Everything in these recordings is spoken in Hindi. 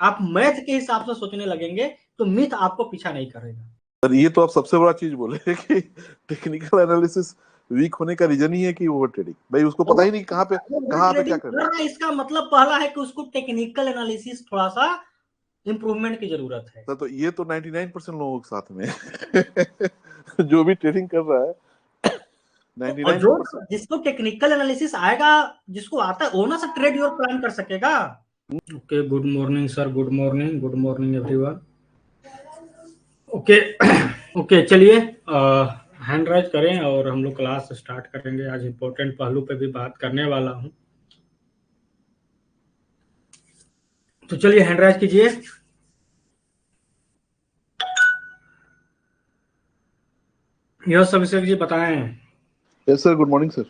आप मैथ के हिसाब से सोचने लगेंगे तो मिथ आपको पीछा नहीं करेगा। सर ये तो आप सबसे बड़ा चीज बोले कि टेक्निकल एनालिसिस वीक होने का रीजन ही है कि ओवर ट्रेडिंग, भाई उसको पता ही नहीं कहाँ पे कहाँ पे क्या ट्रेडिंग करना कर रहा है, इसका मतलब पहला है कि उसको टेक्निकल एनालिसिस थोड़ा सा इंप्रूवमेंट की जरूरत है। सर। तो ये तो 99% लोगों के साथ में जो भी ट्रेडिंग कर रहा है और जो 99%। जिसको टेक्निकल एनालिसिस आएगा, जिसको आता है, वो ना सब ट्रेड और प्लान कर सकेगा। Okay, good morning sir, good morning, good morning everyone. Okay okay, चलिए हैंड राइज करें और हम लोग क्लास स्टार्ट करेंगे। आज इंपॉर्टेंट पहलू पे भी बात करने वाला हूं, तो चलिए हैंड राइज कीजिए। यस अभिषेक जी बताएं। Yes sir, good morning sir.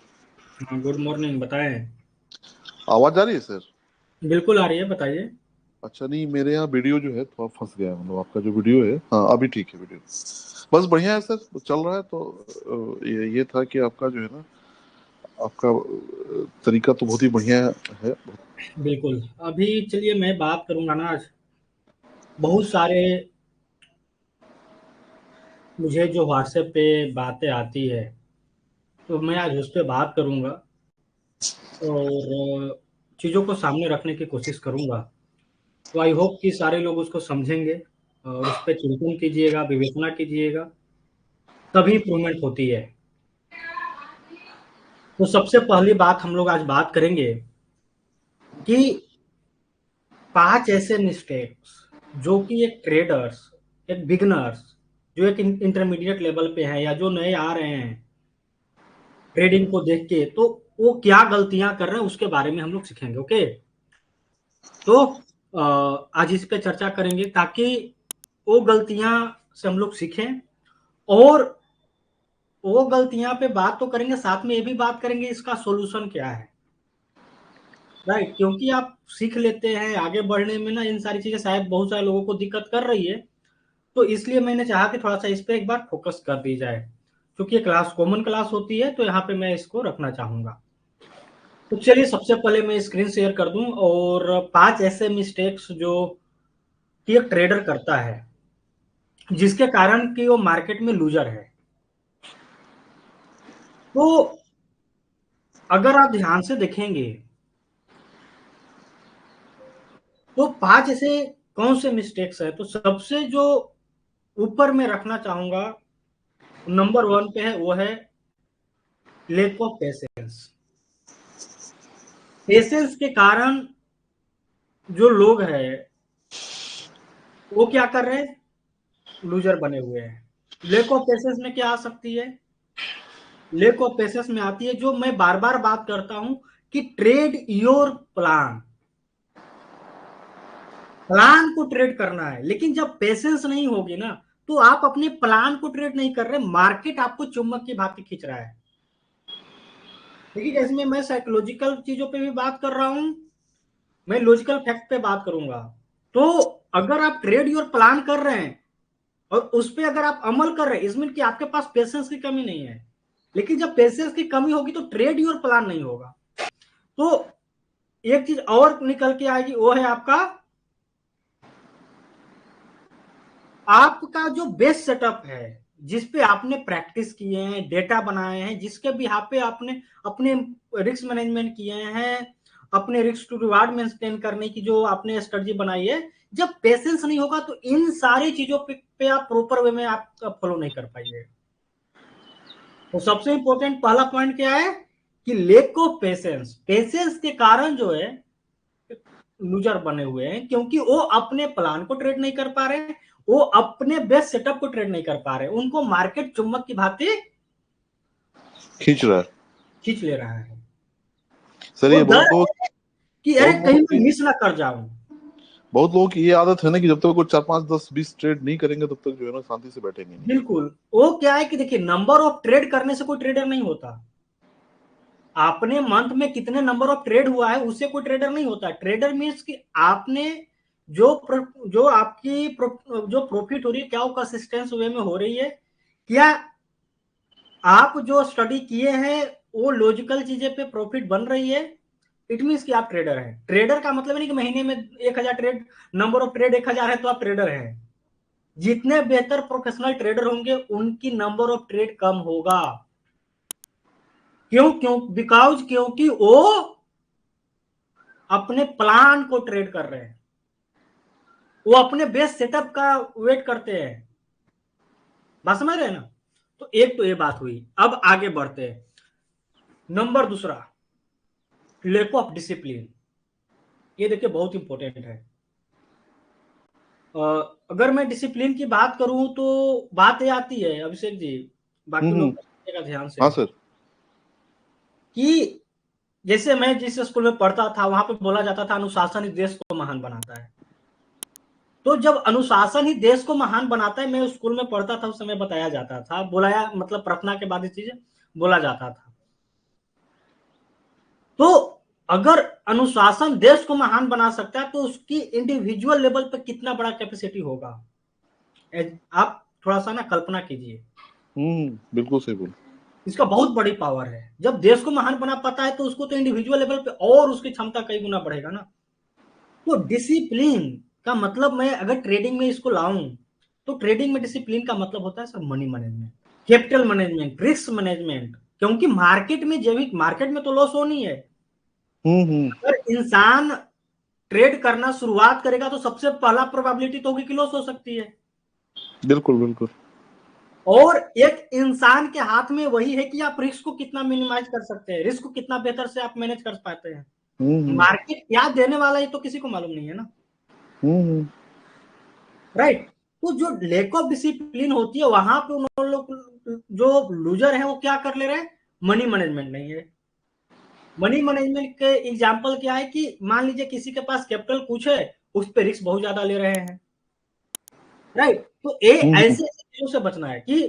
हाँ, गुड मॉर्निंग, बताएं। आवाज आ रही है सर? बिल्कुल आ रही है, बताइए। अच्छा, नहीं मेरे यहाँ वीडियो जो है थोड़ा फंस गया है, मतलब आपका जो वीडियो है। हाँ अभी ठीक है वीडियो, बस बढ़िया है सर, चल रहा है। तो ये था कि आपका जो है ना, आपका तरीका तो बहुत ही बढ़िया है। बिल्कुल, अभी चलिए मैं बात करूंगा ना आज। बहुत सारे मुझे जो व्हाट्सएप पे बातें आती है, तो मैं आज उस पर बात करूंगा और चीज़ों को सामने रखने की कोशिश करूंगा। तो आई होप कि सारे लोग उसको समझेंगे और उस पर चिंतन कीजिएगा, विवेचना कीजिएगा, तभी इम्प्रूवमेंट होती है। तो सबसे पहली बात हम लोग आज बात करेंगे कि 5 ऐसे मिस्टेक्स जो कि एक ट्रेडर्स, एक बिगनर्स, जो एक इंटरमीडिएट लेवल पे हैं या जो नए आ रहे हैं ट्रेडिंग को देख के, तो वो क्या गलतियां कर रहे हैं उसके बारे में हम लोग सीखेंगे। ओके, तो आज इस पे चर्चा करेंगे ताकि वो गलतियां से हम लोग सीखें, और वो गलतियां पे बात तो करेंगे, साथ में ये भी बात करेंगे इसका सॉल्यूशन क्या है। राइट, क्योंकि आप सीख लेते हैं आगे बढ़ने में ना, इन सारी चीजें शायद बहुत सारे लोगों को दिक्कत कर रही है, तो इसलिए मैंने चाहा कि थोड़ा सा इस पे एक बार फोकस कर दी जाए। क्योंकि ये क्लास कॉमन क्लास होती है, तो यहाँ पे मैं इसको रखना चाहूंगा। तो चलिए सबसे पहले मैं स्क्रीन शेयर कर दूं, और 5 ऐसे मिस्टेक्स जो कि एक ट्रेडर करता है जिसके कारण कि वो मार्केट में लूजर है। तो अगर आप ध्यान से देखेंगे तो 5 ऐसे कौन से मिस्टेक्स है, तो सबसे जो ऊपर में रखना चाहूंगा, नंबर 1 पे है, वो है लेक ऑफ पेशेंस। पेशेंस के कारण जो लोग हैं वो क्या कर रहे हैं, लूजर बने हुए हैं। लेक ऑफ पेशेंस में क्या आ सकती है, लेक ऑफ पेशेंस में आती है जो मैं बार बार बात करता हूं कि ट्रेड योर प्लान। प्लान को ट्रेड करना है, लेकिन जब पेशेंस नहीं होगी ना, तो आप अपने प्लान को ट्रेड नहीं कर रहे, मार्केट आपको चुंबक की भांति खींच रहा है। देखिए, जैसे मैं साइकोलॉजिकल चीजों पे भी बात कर रहा हूं, मैं लॉजिकल फैक्ट पे बात करूंगा। तो अगर आप ट्रेड योर प्लान कर रहे हैं और उस पर अगर आप अमल कर रहे हैं, इसमें कि आपके पास पेशेंस की कमी नहीं है। लेकिन जब पेशेंस की कमी होगी तो ट्रेड योर प्लान नहीं होगा। तो एक चीज और निकल के आएगी, वो है आपका आपका जो बेस सेटअप है, जिस पे आपने प्रैक्टिस किए हैं, डेटा बनाए हैं, जिसके बिहाफ पे आपने अपने रिस्क मैनेजमेंट किए हैं, अपने रिस्क टू रिवार्ड मेंटेन करने की जो आपने स्ट्रेटजी बनाई है, जब पेशेंस नहीं होगा तो इन सारी चीजों पे आप प्रॉपर वे में आप फॉलो नहीं कर पाइए। तो सबसे इंपॉर्टेंट पहला पॉइंट क्या है कि लेक ऑफ पेशेंस, पेशेंस के कारण जो है लूजर बने हुए हैं, क्योंकि वो अपने प्लान को ट्रेड नहीं कर पा रहे हैं, वो अपने बेस्ट सेटअप को ट्रेड नहीं कर पा रहे, उनको मार्केट चुंबक की भांति खींच रहा है, खींच ले रहा है। सर। वो ये डर है कि अरे बहुत लोगों कहीं की मैं मिस ना कर जाऊं। बहुत लोगों की ये आदत है ना कि जब तक वो 4 5 10 20 ट्रेड नहीं करेंगे तब तक जो है ना शांति से बैठेंगे नहीं। बिल्कुल, वो क्या है कि देखिए, नंबर ऑफ ट्रेड करने से कोई ट्रेडर नहीं होता। आपने मंथ में कितने नंबर ऑफ ट्रेड हुआ है उससे कोई ट्रेडर नहीं होता। ट्रेडर मीन्स कि आपने जो आपकी जो प्रॉफिट हो रही है, क्या वो कंसिस्टेंस वे में हो रही है, क्या आप जो स्टडी किए हैं वो लॉजिकल चीजें पे प्रॉफिट बन रही है, इट मीन्स कि आप ट्रेडर हैं। ट्रेडर का मतलब नहीं कि महीने में 1000 ट्रेड, नंबर ऑफ ट्रेड 1000 है तो आप ट्रेडर हैं। जितने बेहतर प्रोफेशनल ट्रेडर होंगे उनकी नंबर ऑफ ट्रेड कम होगा। क्यों? क्योंकि वो अपने प्लान को ट्रेड कर रहे हैं, वो अपने बेस सेटअप का वेट करते हैं। बात समझ रहे हैं ना? तो एक तो ये बात हुई। अब आगे बढ़ते हैं। नंबर दूसरा, लैक ऑफ डिसिप्लिन। ये देखिए बहुत इंपॉर्टेंट है। अगर मैं डिसिप्लिन की बात करूं तो बात ये आती है अभिषेक जी, बाकी हम्म। लोग का ध्यान से, हाँ सर। कि जैसे मैं जिस स्कूल में पढ़ता था वहां पे बोला जाता था अनुशासन ही देश को महान बनाता है। तो जब अनुशासन ही देश को महान बनाता है, मैं उस स्कूल में पढ़ता था उस समय बताया जाता था, बुलाया मतलब प्रार्थना के बाद ये चीजें बोला जाता था। तो अगर अनुशासन देश को महान बना सकता है तो उसकी इंडिविजुअल लेवल पे कितना बड़ा कैपेसिटी होगा। आप थोड़ा सा ना कल्पना कीजिए। बिल्कुल सही बोल। इसका बहुत बड़ी पावर है। जब देश को महान बना पाता है तो उसको तो इंडिविजुअल लेवल पे और उसकी क्षमता कई गुना बढ़ेगा ना। तो डिसिप्लिन का मतलब, मैं अगर ट्रेडिंग में इसको लाऊं तो ट्रेडिंग में डिसिप्लिन का मतलब होता है sir money management, capital management, risk management. क्योंकि मार्केट में जैविक मार्केट में तो लॉस होनी है। हम्म। अगर इंसान ट्रेड करना शुरुआत करेगा तो सबसे पहला प्रोबेबिलिटी तो होगी कि लॉस हो सकती है। बिल्कुल बिल्कुल। और एक इंसान के हाथ में वही है कि आप रिस्क को कितना मिनिमाइज कर सकते हैं, रिस्क को कितना बेहतर से आप मैनेज कर पाते हैं। हम्म। मार्केट क्या देने वाला है तो किसी को मालूम नहीं है ना। हम्म। राइट। तो जो लैक ऑफ डिसिप्लिन होती है वहां पे उन लोग, जो लूजर है वो क्या कर ले रहे हैं, मनी मैनेजमेंट नहीं है। मनी मैनेजमेंट के एग्जांपल क्या है कि मान लीजिए किसी के पास कैपिटल कुछ है, उस पर रिस्क बहुत ज्यादा ले रहे हैं। राइट। तो ये हम्म। ऐसे चीजों से बचना है कि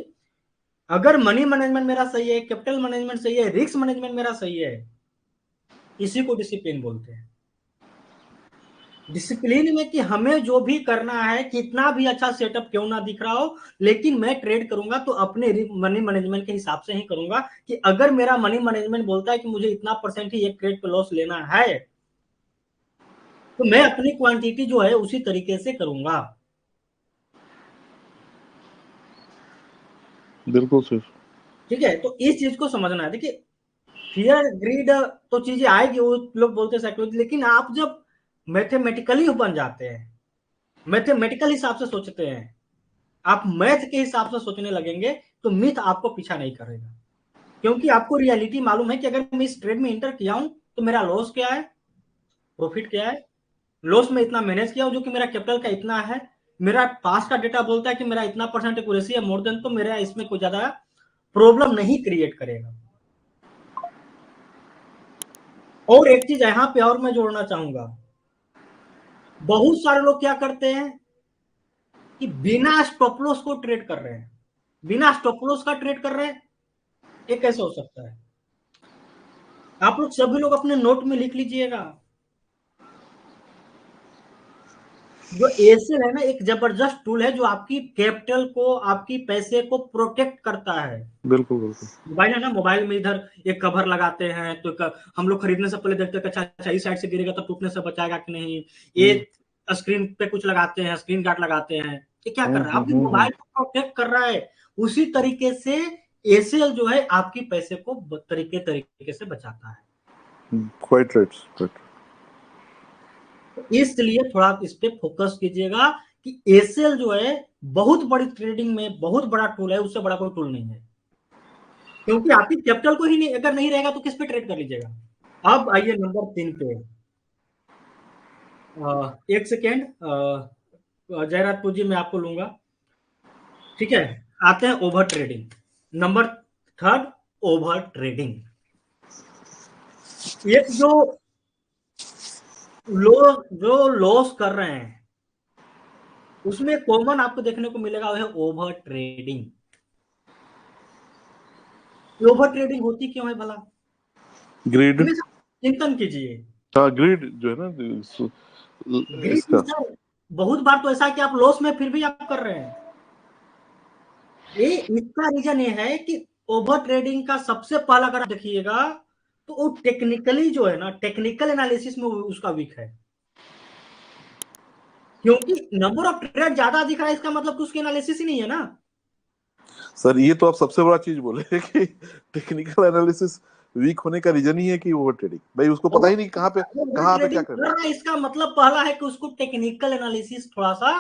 अगर मनी मैनेजमेंट मेरा सही है, कैपिटल मैनेजमेंट सही है, रिस्क मैनेजमेंट मेरा सही है, इसी को डिसिप्लिन बोलते हैं। डिसिप्लिन में कि हमें जो भी करना है, कितना भी अच्छा सेटअप क्यों ना दिख रहा हो, लेकिन मैं ट्रेड करूंगा तो अपने मनी मैनेजमेंट के हिसाब से ही करूंगा। कि अगर मेरा मनी मैनेजमेंट बोलता है कि मुझे इतना परसेंट ही एक ट्रेड पे लॉस लेना है, तो मैं अपनी क्वांटिटी जो है उसी तरीके से करूंगा। बिल्कुल सर। ठीक है, तो इस चीज को समझना है। देखिए, फियर ग्रीड तो चीजें आएगी, वो लोग बोलते हैं साइकोलॉजी, लेकिन आप जब मैथमेटिकली बन जाते हैं, मैथमेटिकल हिसाब से सोचते हैं, आप मैथ के हिसाब से सोचने लगेंगे, तो मिथ आपको पीछा नहीं करेगा। क्योंकि आपको रियलिटी मालूम है कि अगर मैं इस ट्रेड में इंटर किया हूं तो मेरा लॉस क्या है, प्रॉफिट क्या है। लॉस में इतना मैनेज किया हूं जो कि मेरा कैपिटल का इतना है, मेरा पास का डेटा बोलता है कि मेरा इतना परसेंट एक्यूरेसी है मोर देन, तो मेरा इसमें कोई ज्यादा प्रॉब्लम नहीं क्रिएट करेगा। और एक चीज यहां पे और मैं जोड़ना चाहूंगा, बहुत सारे लोग क्या करते हैं कि बिना स्टॉप लॉस को ट्रेड कर रहे हैं, बिना स्टॉप लॉस का ट्रेड कर रहे हैं। ये कैसे हो सकता है? आप लोग सभी लोग अपने नोट में लिख लीजिएगा। जो एसेल है ना, एक जबरदस्त टूल है जो आपकी कैपिटल को, आपकी पैसे को प्रोटेक्ट करता है। बिल्कुल बिल्कुल। मोबाइल है ना, मोबाइल में इधर एक कवर लगाते हैं तो हम लोग खरीदने से पहले देखते हैं कि अच्छा अच्छा इस साइड से गिरेगा तो टूटने से बचाएगा कि नहीं। ये हम्म। स्क्रीन पे कुछ लगाते हैं, स्क्रीन गार्ड लगाते हैं। ये क्या कर रहा है, आपकी हम्म। मोबाइल को प्रोटेक्ट कर रहा है। उसी तरीके से एसीएल जो है आपकी पैसे को तरीके तरीके से बचाता है। Quite right right. इसलिए थोड़ा इस पे फोकस कीजिएगा कि एसीएल जो है बहुत बड़ी ट्रेडिंग में बहुत बड़ा टूल है, उससे बड़ा कोई टूल नहीं है। क्योंकि आपकी कैपिटल को ही नहीं, अगर नहीं रहेगा तो किस पे ट्रेड कर लीजिएगा। अब आइए नंबर 3 पे। एक सेकेंड, जयराजपुर जी मैं आपको लूंगा। ठीक है, आते हैं over trading. Number third, over trading. एक जो लॉस कर रहे हैं उसमें कॉमन आपको देखने को मिलेगा वो है ओवर ट्रेडिंग। ओवर ट्रेडिंग होती क्यों है भला? ग्रीड। हमेशा चिंतन कीजिए। हाँ ग्रीड जो है ना ग्रीड इसका। सर, बहुत बार तो ऐसा है कि आप लॉस में फिर भी आप कर रहे हैं। ये इसका रीजन ये है कि ओवर ट्रेडिंग का सबसे पहला, अगर आप देखिएगा, तो वो टेक्निकली जो है ना, टेक्निकल एनालिसिस में उसका वीक है, क्योंकि नंबर ऑफ ट्रेड ज्यादा दिख रहा है, इसका मतलब कि उसकी एनालिसिस ही नहीं है ना। सर ये तो आप सबसे बड़ा चीज बोले कि टेक्निकल एनालिसिस वीक होने का रीजन ही है कि ओवर ट्रेडिंग, भाई उसको पता ही नहीं कहाँ पे क्या ट्रेडिंग करना कर रहा है, इसका मतलब पहला है कि उसको टेक्निकल एनालिसिस थोड़ा सा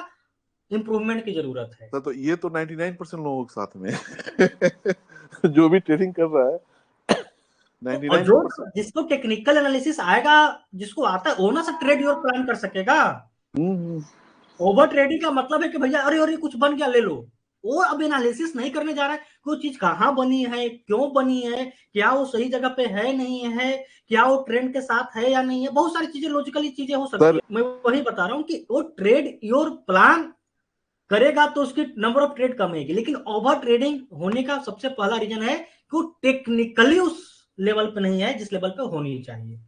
इंप्रूवमेंट की जरूरत है। है। तो ये तो 99% लोगों के साथ में है। जो भी ट्रेडिंग कर रहा है और जो 99%। जिसको टेक्निकल एनालिसिस आएगा, जिसको आता है, वो ना सब ट्रेड और प्लान कर सकेगा। ओवर ट्रेडिंग का मतलब है कि भैया अरे अरे कुछ बन गया ले लो, वो अब एनालिसिस नहीं करने जा रहा है कि वो चीज कहाँ बनी है, क्यों बनी है, क्या वो सही जगह पे है नहीं है, क्या वो ट्रेंड के साथ है या नहीं है। बहुत सारी चीजें, लॉजिकली चीजें हो सकती सर है। मैं वही बता रहा हूँ कि वो ट्रेड योर प्लान करेगा तो उसकी नंबर ऑफ ट्रेड कमेगी, लेकिन ओवर ट्रेडिंग होने का सबसे पहला रीजन है कि वो टेक्निकली उस लेवल पे नहीं है जिस लेवल पे होनी चाहिए।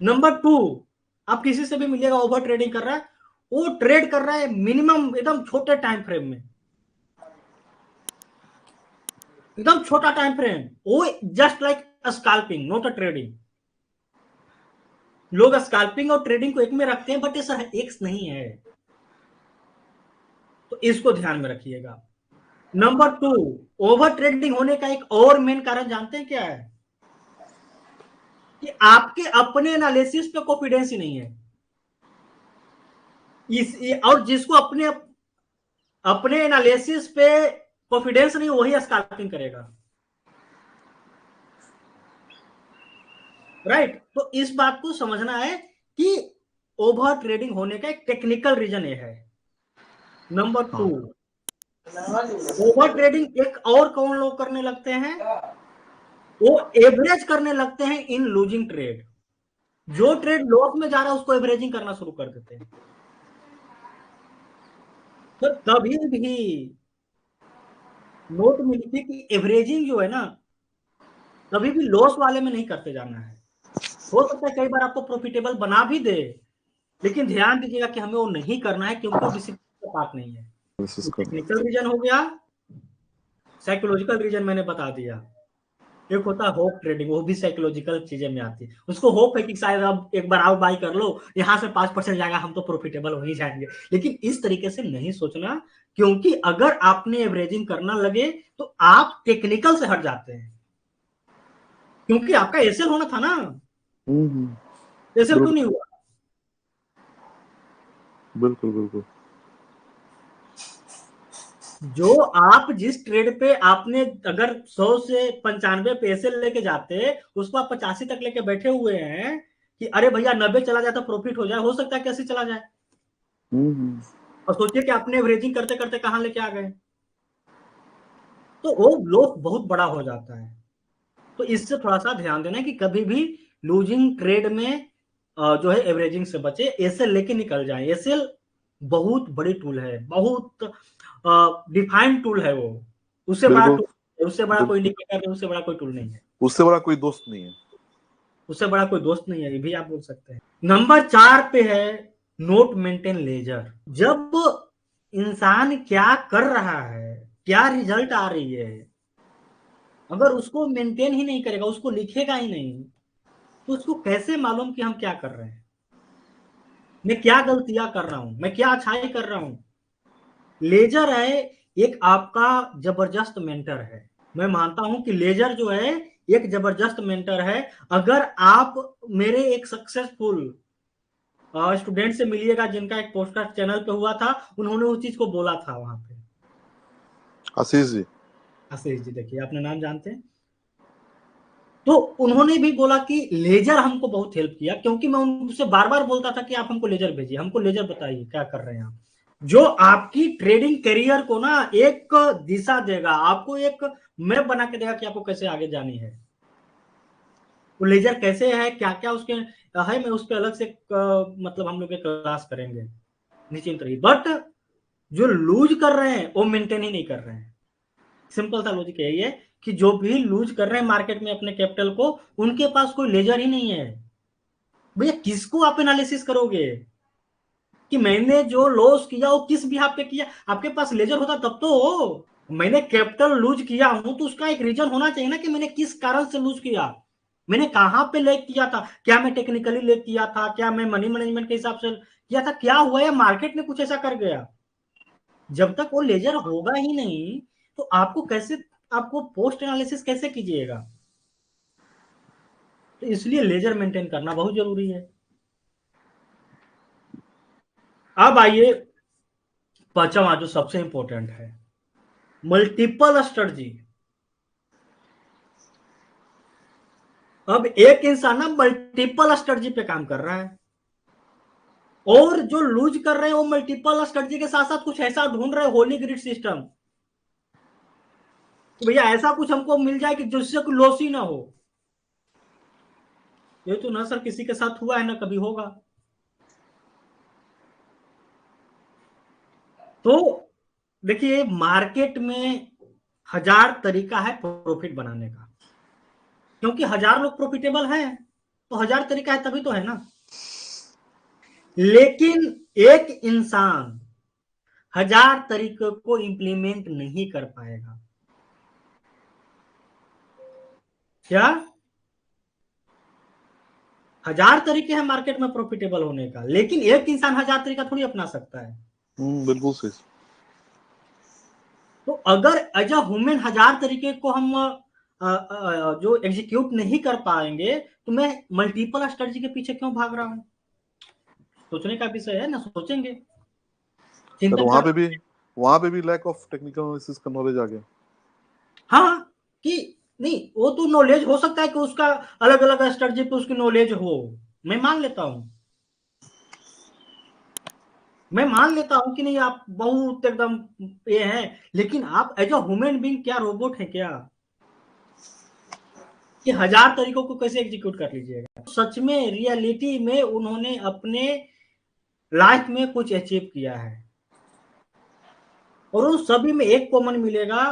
नंबर टू, आप किसी से भी मिलेगा ओवर ट्रेडिंग कर रहा है, वो ट्रेड कर रहा है मिनिमम एकदम छोटे टाइम फ्रेम में, एकदम छोटा टाइम फ्रेम, वो just like scalping not a trading. लोग स्कैल्पिंग और ट्रेडिंग को एक में रखते हैं, बट ये सर एक नहीं है, तो इसको ध्यान में रखिएगा। नंबर टू, ओवर ट्रेडिंग होने का एक और मेन कारण जानते हैं क्या है? कि आपके अपने एनालिसिस पे कॉन्फिडेंस ही नहीं है। और जिसको अपने अपने एनालिसिस पे कॉन्फिडेंस नहीं, वही स्कैल्पिंग करेगा, राइट। तो इस बात को समझना है कि ओवर ट्रेडिंग होने का एक टेक्निकल रीजन ये है। नंबर टू, हाँ ओवर ट्रेडिंग एक और कौन लोग करने लगते हैं? वो एवरेज करने लगते हैं इन लूजिंग ट्रेड। जो ट्रेड लॉस में जा रहा है उसको एवरेजिंग करना शुरू कर देते हैं। तो कभी भी नोट में लिखिए कि एवरेजिंग जो है ना, कभी भी लॉस वाले में नहीं करते जाना है। हो सकता है कई बार आपको प्रॉफिटेबल बना भी दे, लेकिन ध्यान दीजिएगा कि हमें वो नहीं करना है, क्योंकि वो डिसिप्लिन का पार्ट नहीं है। एनालिसिस तो करना। टेक्निकल रीजन हो गया, साइकोलॉजिकल रीजन मैंने बता दिया। एक होता है होप ट्रेडिंग, वो भी साइकोलॉजिकल चीजें में आती है। उसको होप है कि शायद अब एक बार आओ बाई कर लो, यहाँ से 5% जाएगा, हम तो प्रॉफिटेबल हो ही जाएंगे। लेकिन इस तरीके से नहीं सोचना, क्योंकि अगर आपने एवरेजिंग करना लगे तो आप टेक्निकल से हट जाते हैं, क्योंकि आपका एसएल होना था ना। एसएल क्यों बिल्कुल नहीं हुआ? बिल्कुल बिल्कुल। जो आप जिस ट्रेड पे आपने अगर 100 से 95 पैसे लेके जाते, उसको आप 85 तक लेके बैठे हुए हैं कि अरे भैया 90 चला जाए तो प्रॉफिट हो जाए, हो सकता है कैसे चला जाए। और सोचिए कि आपने एवरेजिंग करते करते कहां लेके आ गए, तो वो लॉस बहुत बड़ा हो जाता है। तो इससे थोड़ा सा ध्यान देना है कि कभी भी लूजिंग ट्रेड में जो है एवरेजिंग से बचे, एसएल लेके निकल जाए। एसएल बहुत बड़ी टूल है, बहुत डिफाइंड टूल है वो, उससे बड़ा बिल्कुल टूल, उससे बड़ा कोई बिल्कुल। इंडिकेटर नहीं, उससे बड़ा कोई टूल नहीं है, उससे बड़ा कोई दोस्त नहीं है। उससे बड़ा कोई दोस्त नहीं है, ये भी आप बोल सकते हैं। नंबर 4 पे है नोट मेंटेन लेजर। जब इंसान क्या कर रहा है, क्या रिजल्ट आ रही है, अगर उसको मेंटेन ही नहीं करेगा, उसको लिखेगा ही नहीं, तो उसको कैसे मालूम कि हम क्या कर रहे हैं, मैं क्या गलतियां कर रहा हूं, मैं क्या अच्छाई कर रहा हूं। लेजर है एक आपका जबरदस्त मेंटर है। मैं मानता हूं कि लेजर जो है एक जबरदस्त मेंटर है। अगर आप मेरे एक सक्सेसफुल स्टूडेंट से मिलिएगा जिनका एक पॉडकास्ट चैनल पे हुआ था, उन्होंने उस चीज को बोला था वहां पे। आशीष जी। आशीष जी, देखिए आपने नाम जानते हैं। तो उन्होंने भी बोला कि लेजर हमको बहुत हेल्प किया, क्योंकि मैं उनसे बार बार बोलता था कि आप हमको लेजर भेजिए, हमको लेजर बताइए क्या कर रहे हैं आप, जो आपकी ट्रेडिंग करियर को ना एक दिशा देगा, आपको एक मैप बना के देगा कि आपको कैसे आगे जानी है। वो लेजर कैसे है, क्या क्या उसके है, मैं उस पर अलग से मतलब हम लोग एक क्लास करेंगे, निश्चिंत रहिए। बट जो लूज कर रहे हैं वो मेंटेन ही नहीं कर रहे हैं। सिंपल सा लॉजिक यही है कि जो भी लूज कर रहे हैं मार्केट में अपने कैपिटल को, उनके पास कोई लेजर ही नहीं है। भैया किसको आप एनालिसिस करोगे कि मैंने जो लॉस किया वो किस बिहाफ पे किया? आपके पास लेजर होता तब तो हो। मैंने कैपिटल लूज किया हूं तो उसका एक रीजन होना चाहिए ना कि मैंने किस कारण से लूज किया। मैंने कहाँ पे लैग किया था, क्या मैं टेक्निकली लैग किया था, क्या मैं मनी मैनेजमेंट के हिसाब से किया था, क्या हुआ, या मार्केट ने कुछ ऐसा कर गया। जब तक वो लेजर होगा ही नहीं तो आपको पोस्ट एनालिसिस कैसे कीजिएगा। तो इसलिए लेजर मेंटेन करना बहुत जरूरी है। अब आइए पांचवा जो सबसे इंपॉर्टेंट है, मल्टीपल स्ट्रेटजी। अब एक इंसान ना मल्टीपल स्ट्रेटजी पे काम कर रहा है, और जो लूज कर रहे हैं वो मल्टीपल स्ट्रेटजी के साथ साथ कुछ ऐसा ढूंढ रहे हैं, होली ग्रिड सिस्टम, कि भैया ऐसा कुछ हमको मिल जाए कि जिससे कोई लॉस ही ना हो। ये तो ना सर किसी के साथ हुआ है ना कभी होगा। तो देखिए मार्केट में हजार तरीका है प्रॉफिट बनाने का, क्योंकि हजार लोग प्रॉफिटेबल हैं तो हजार तरीका है, तभी तो है ना। लेकिन एक इंसान हजार तरीकों को इंप्लीमेंट नहीं कर पाएगा। क्या हजार तरीके हैं मार्केट में प्रॉफिटेबल होने का, लेकिन एक इंसान हजार तरीका थोड़ी अपना सकता है। बिल्कुल सही। तो अगर एज अ ह्यूमन हजार तरीके को हम जो एग्जीक्यूट नहीं कर पाएंगे तो मैं मल्टीपल स्ट्रेटजी के पीछे क्यों भाग रहा हूं। सोचने का विषय है ना, सोचेंगे, सर चिंतन वहां कर। पे भी लैक ऑफ टेक्निकल एनालिसिस का नॉलेज आ गया। हाँ, कि नहीं वो तो नॉलेज हो सकता है कि उसका अलग अलग स्ट्रेटजी पे उसकी नॉलेज हो, मैं मान लेता हूं। मैं मान लेता हूं कि नहीं आप बहुत एकदम ये हैं, लेकिन आप एज अ ह्यूमन बीइंग क्या रोबोट है क्या, कि हजार तरीकों को कैसे एग्जीक्यूट कर लीजिएगा। सच में रियलिटी में उन्होंने अपने लाइफ में कुछ अचीव किया है, और उन सभी में एक कॉमन मिलेगा,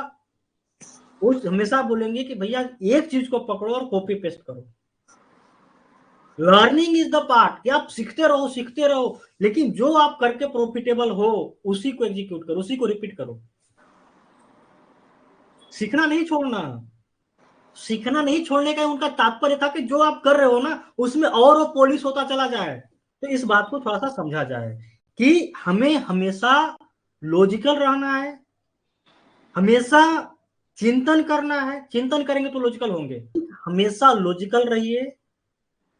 वो हमेशा बोलेंगे कि भैया एक चीज को पकड़ो और कॉपी पेस्ट करो। लर्निंग इज द पार्ट, कि आप सीखते रहो, लेकिन जो आप करके प्रॉफिटेबल हो उसी को एग्जीक्यूट करो, उसी को रिपीट करो। सीखना नहीं छोड़ना। सीखना नहीं छोड़ने का उनका तात्पर्य था कि जो आप कर रहे हो ना उसमें और वो पॉलिश होता चला जाए। तो इस बात को थोड़ा सा समझा जाए कि हमें हमेशा लॉजिकल रहना है, हमेशा चिंतन करना है, चिंतन करेंगे तो लॉजिकल होंगे। हमेशा लॉजिकल रहिए,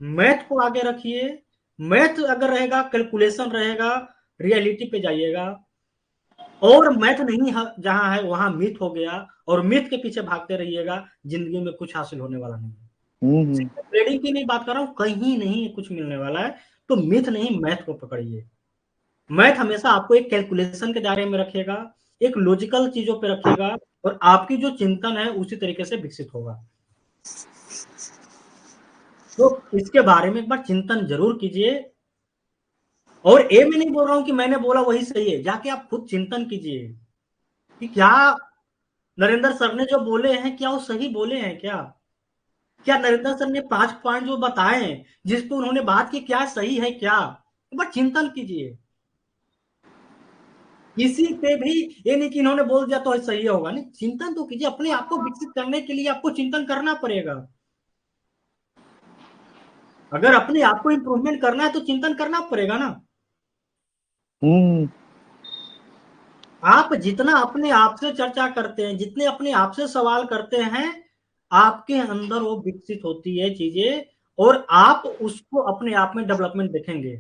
मैथ को आगे रखिए। मैथ अगर रहेगा, कैलकुलेशन रहेगा, रियलिटी पे जाइएगा। और मैथ नहीं जहां है वहां मिथ हो गया, और मिथ के पीछे भागते रहिएगा, जिंदगी में कुछ हासिल होने वाला नहीं। हम्म। ट्रेडिंग की नहीं बात कर रहा हूं, कहीं नहीं कुछ मिलने वाला है। तो मिथ नहीं, मैथ को पकड़िए। मैथ हमेशा आपको एक कैलकुलेशन के दायरे में रखेगा, एक लॉजिकल चीजों पे रखेगा, और आपकी जो चिंतन है उसी तरीके से विकसित होगा। तो इसके बारे में एक बार चिंतन जरूर कीजिए। और ये मैं नहीं बोल रहा हूं कि मैंने बोला वही सही है, जाके आप खुद चिंतन कीजिए कि क्या नरेंद्र सर ने जो बोले हैं क्या वो सही बोले हैं क्या। क्या नरेंद्र सर ने 5 पॉइंट जो बताए हैं जिस पे उन्होंने बात की, क्या सही है क्या, एक बार चिंतन कीजिए। किसी पे भी ये नहीं कि इन्होंने बोल दिया तो सही होगा, नहीं, चिंतन तो कीजिए। अपने आप को विकसित करने के लिए आपको चिंतन करना पड़ेगा। अगर अपने आप को इंप्रूवमेंट करना है तो चिंतन करना पड़ेगा ना। हम्म। आप जितना अपने आप से चर्चा करते हैं, जितने अपने आप से सवाल करते हैं, आपके अंदर वो विकसित होती है चीजें, और आप उसको अपने आप में डेवलपमेंट देखेंगे।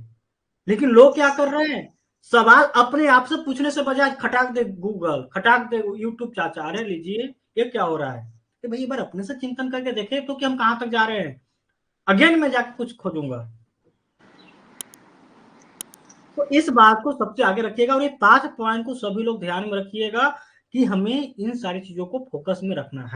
लेकिन लोग क्या कर रहे हैं, सवाल अपने आप से पूछने से बजाय खटाक दे गूगल, खटाक दे यूट्यूब, चाचा अरे लीजिए ये क्या हो रहा है। कि भाई एक बार अपने से चिंतन करके देखे तो कि हम कहां तक जा रहे हैं, अगेन मैं जाके कुछ खोजूंगा। तो इस बात को सबसे आगे रखिएगा, और ये 5 पॉइंट को सभी लोग ध्यान में रखिएगा कि हमें इन सारी चीजों को फोकस में रखना है।